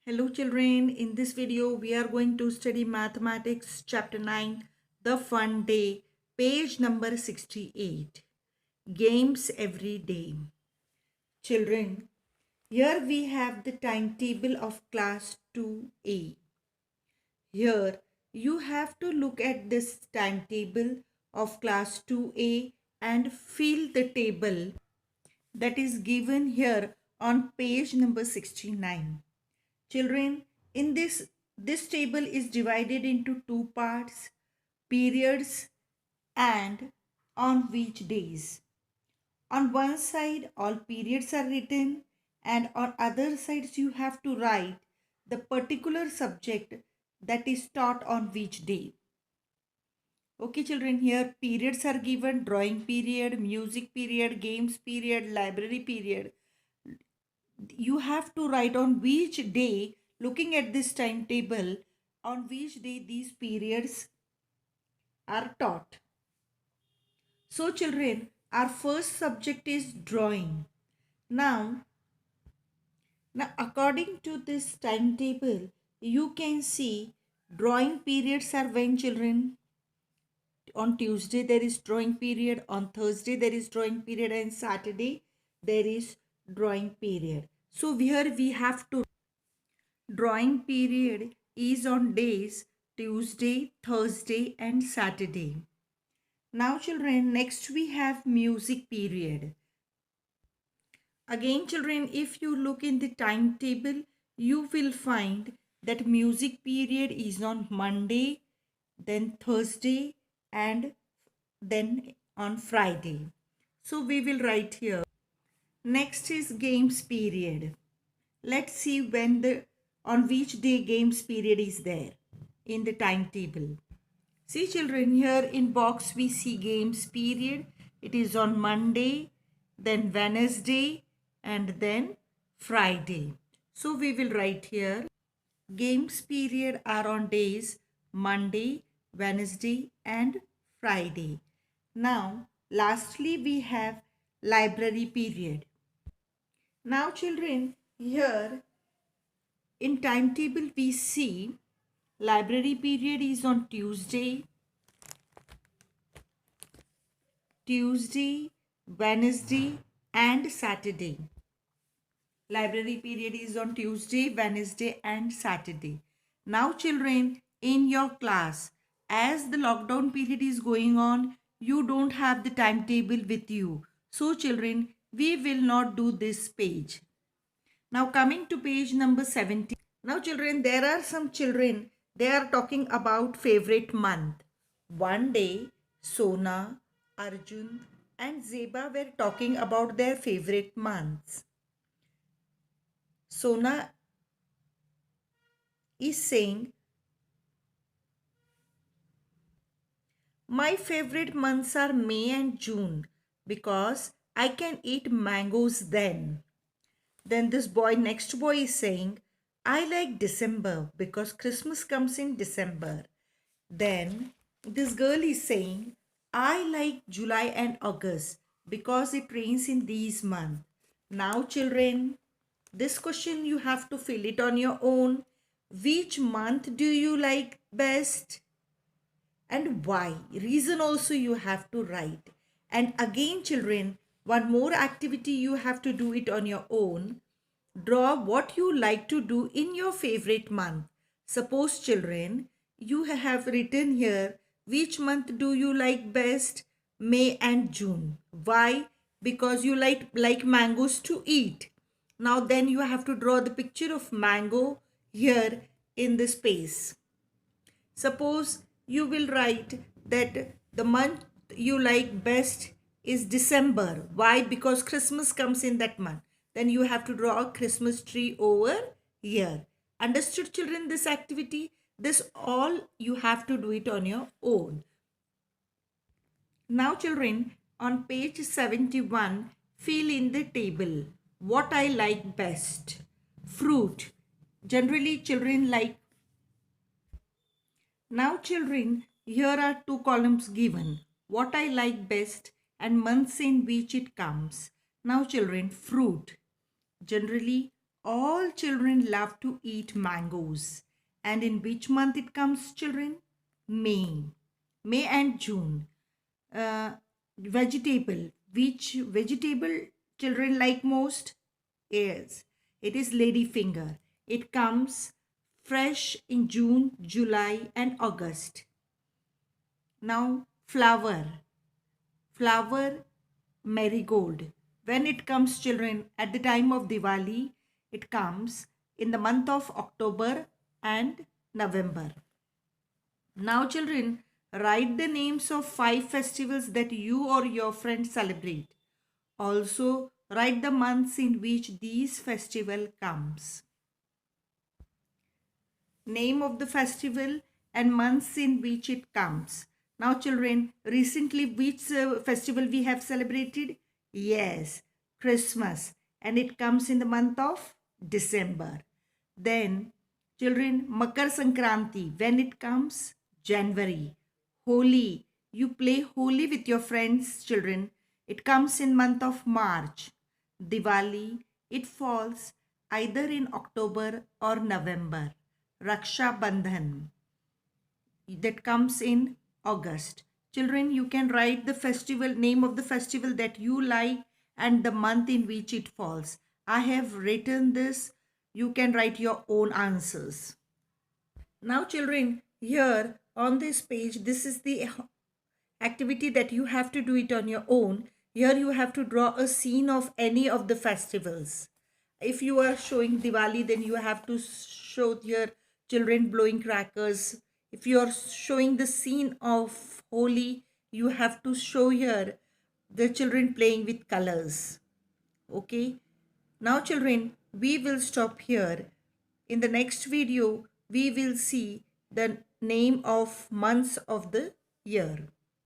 Hello children, in this video we are going to study Mathematics chapter 9, The Fun Day, page number 68, Games Every Day. Children, here we have the timetable of class 2A. Here you have to look at this timetable of class 2A and fill the table that is given here on page number 69. Children, in this table is divided into two parts, periods and on which days. On one side all periods are written and on other sides you have to write the particular subject that is taught on which day. Okay children, here periods are given: drawing period, music period, games period, library period. You have to write on which day, looking at this timetable, on which day these periods are taught. So children, our first subject is drawing. Now according to this timetable, you can see drawing periods are when children? On Tuesday there is drawing period, on Thursday there is drawing period, and Saturday there is drawing period. So here we have to drawing period is on days Tuesday, Thursday and Saturday. Now children, next we have music period. Again children, if you look in the timetable, you will find that music period is on Monday, then Thursday and then on Friday. So we will write here. Next is games period. Let's see on which day games period is there in the timetable. See children, here in box we see games period. It is on Monday, then Wednesday and then Friday. So we will write here games period are on days Monday, Wednesday and Friday. Now lastly we have library period. Now children, here in timetable we see library period is on Tuesday, Wednesday and Saturday. Library period is on Tuesday, Wednesday and Saturday. Now children, in your class, as the lockdown period is going on, you don't have the timetable with you. So children, we will not do this page. Now coming to page number 70. Now children, there are some children, they are talking about favorite month. One day, Sona, Arjun and Zeba were talking about their favorite months. Sona is saying, my favorite months are May and June because I can eat mangoes then. Then this next boy is saying, I like December because Christmas comes in December. Then this girl is saying, I like July and August because it rains in these months. Now children, this question you have to fill it on your own. Which month do you like best? And why? Reason also you have to write. And again children, one more activity you have to do it on your own. Draw what you like to do in your favorite month. Suppose children, you have written here, which month do you like best? May and June. Why? Because you like mangoes to eat. Now then you have to draw the picture of mango here in the space. Suppose you will write that the month you like best is December. Why? Because Christmas comes in that month. Then you have to draw a Christmas tree over here. Understood children this activity? This all you have to do it on your own. Now children, on page 71, fill in the table. What I like best. Fruit. Generally children like. Now children, here are two columns given. What I like best and months in which it comes. Now children, fruit. Generally all children love to eat mangoes. And in which month it comes, children? May. May and June. Vegetable. Which vegetable children like most? Yes, it is ladyfinger. It comes fresh in June, July, and August. Now, flower. Flower, marigold. When it comes, children, at the time of Diwali, it comes in the month of October and November. Now, children, write the names of 5 festivals that you or your friends celebrate. Also, write the months in which these festival comes. Name of the festival and months in which it comes. Now, children, recently which festival we have celebrated? Yes, Christmas, and it comes in the month of December. Then, children, Makar Sankranti, when it comes? January. Holi, you play Holi with your friends, children. It comes in month of March. Diwali, it falls either in October or November. Raksha Bandhan, that comes in August. Children, you can write the festival name of the festival that you like and the month in which it falls. I have written this. You can write your own answers. Now, children, here on this page, this is the activity that you have to do it on your own. Here you have to draw a scene of any of the festivals. If you are showing Diwali, then you have to show your children blowing crackers. If you are showing the scene of Holi, you have to show here the children playing with colors. Okay. Now, children, we will stop here. In the next video, we will see the name of months of the year.